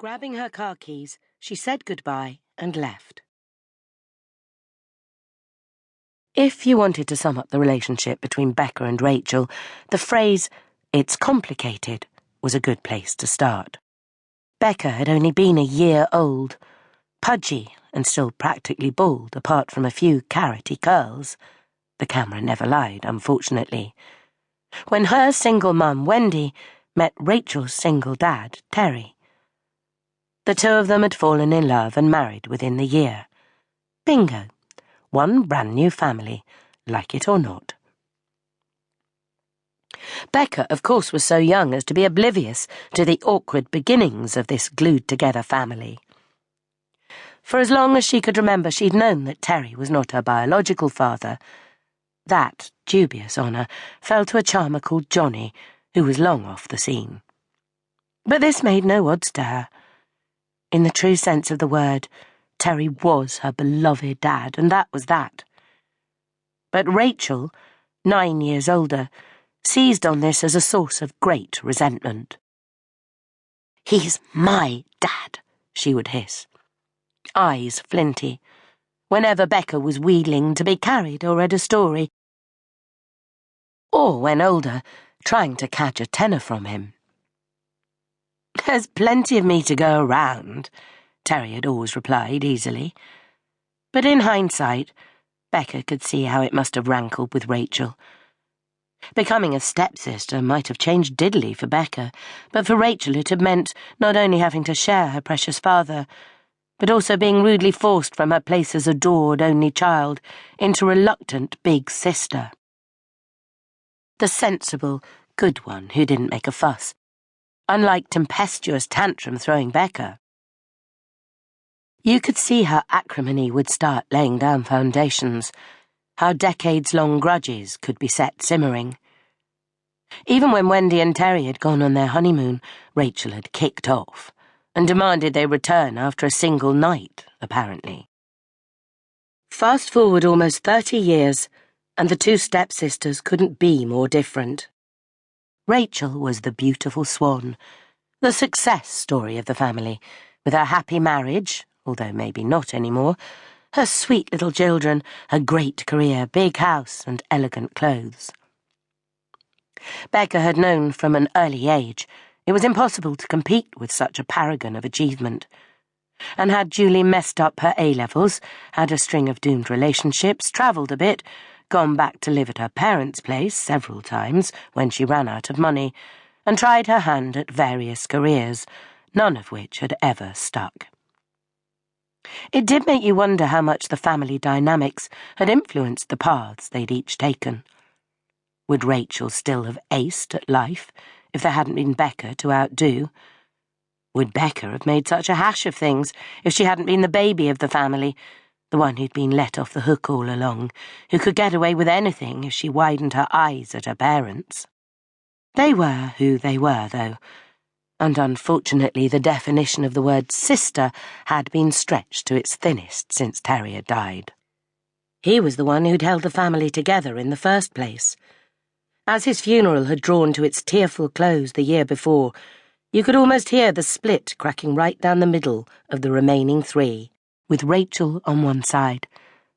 Grabbing her car keys, she said goodbye and left. If you wanted to sum up the relationship between Becca and Rachel, the phrase, "it's complicated," was a good place to start. Becca had only been a year old, pudgy and still practically bald apart from a few carroty curls. The camera never lied, unfortunately. When her single mum, Wendy, met Rachel's single dad, Terry. The two of them had fallen in love and married within the year. Bingo. One brand new family, like it or not. Becca, of course, was so young as to be oblivious to the awkward beginnings of this glued-together family. For as long as she could remember, she'd known that Terry was not her biological father. That dubious honour fell to a charmer called Johnny, who was long off the scene. But this made no odds to her. In the true sense of the word, Terry was her beloved dad, and that was that. But Rachel, 9 years older, seized on this as a source of great resentment. "He's my dad," she would hiss, eyes flinty, whenever Becca was wheedling to be carried or read a story, or, when older, trying to catch a tenner from him. "There's plenty of me to go around," Terry had always replied easily. But in hindsight, Becca could see how it must have rankled with Rachel. Becoming a stepsister might have changed diddly for Becca, but for Rachel it had meant not only having to share her precious father, but also being rudely forced from her place as adored only child into reluctant big sister. The sensible, good one who didn't make a fuss, unlike tempestuous tantrum-throwing Becca. You could see how acrimony would start laying down foundations, how decades-long grudges could be set simmering. Even when Wendy and Terry had gone on their honeymoon, Rachel had kicked off and demanded they return after a single night, apparently. Fast forward almost 30 years, and the two stepsisters couldn't be more different. Rachel was the beautiful swan, the success story of the family, with her happy marriage, although maybe not anymore, her sweet little children, her great career, big house, and elegant clothes. Becca had known from an early age it was impossible to compete with such a paragon of achievement, and had duly messed up her A-levels, had a string of doomed relationships, travelled a bit, gone back to live at her parents' place several times when she ran out of money, and tried her hand at various careers, none of which had ever stuck. It did make you wonder how much the family dynamics had influenced the paths they'd each taken. Would Rachel still have aced at life if there hadn't been Becca to outdo? Would Becca have made such a hash of things if she hadn't been the baby of the family, the one who'd been let off the hook all along, who could get away with anything if she widened her eyes at her parents? They were who they were, though, and unfortunately the definition of the word sister had been stretched to its thinnest since Terry had died. He was the one who'd held the family together in the first place. As his funeral had drawn to its tearful close the year before, you could almost hear the split cracking right down the middle of the remaining three, with Rachel on one side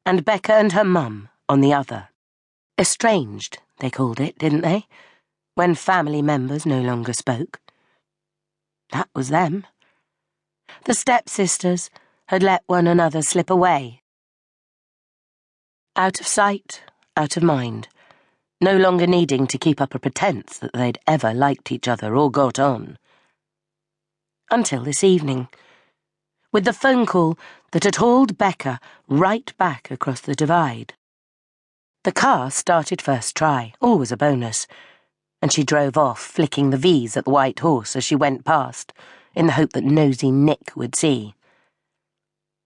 and Becca and her mum on the other. Estranged, they called it, didn't they? When family members no longer spoke. That was them. The stepsisters had let one another slip away. Out of sight, out of mind, no longer needing to keep up a pretense that they'd ever liked each other or got on. Until this evening, with the phone call that had hauled Becca right back across the divide. The car started first try, always a bonus, and she drove off, flicking the V's at the white horse as she went past, in the hope that nosy Nick would see.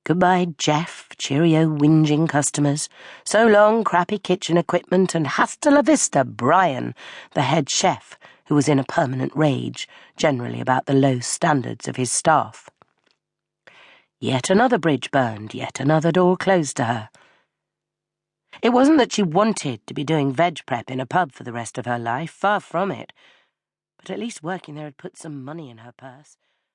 Goodbye, Jeff, cheerio whinging customers, so long crappy kitchen equipment, and hasta la vista, Brian, the head chef, who was in a permanent rage, generally about the low standards of his staff. Yet another bridge burned, yet another door closed to her. It wasn't that she wanted to be doing veg prep in a pub for the rest of her life, far from it, but at least working there had put some money in her purse.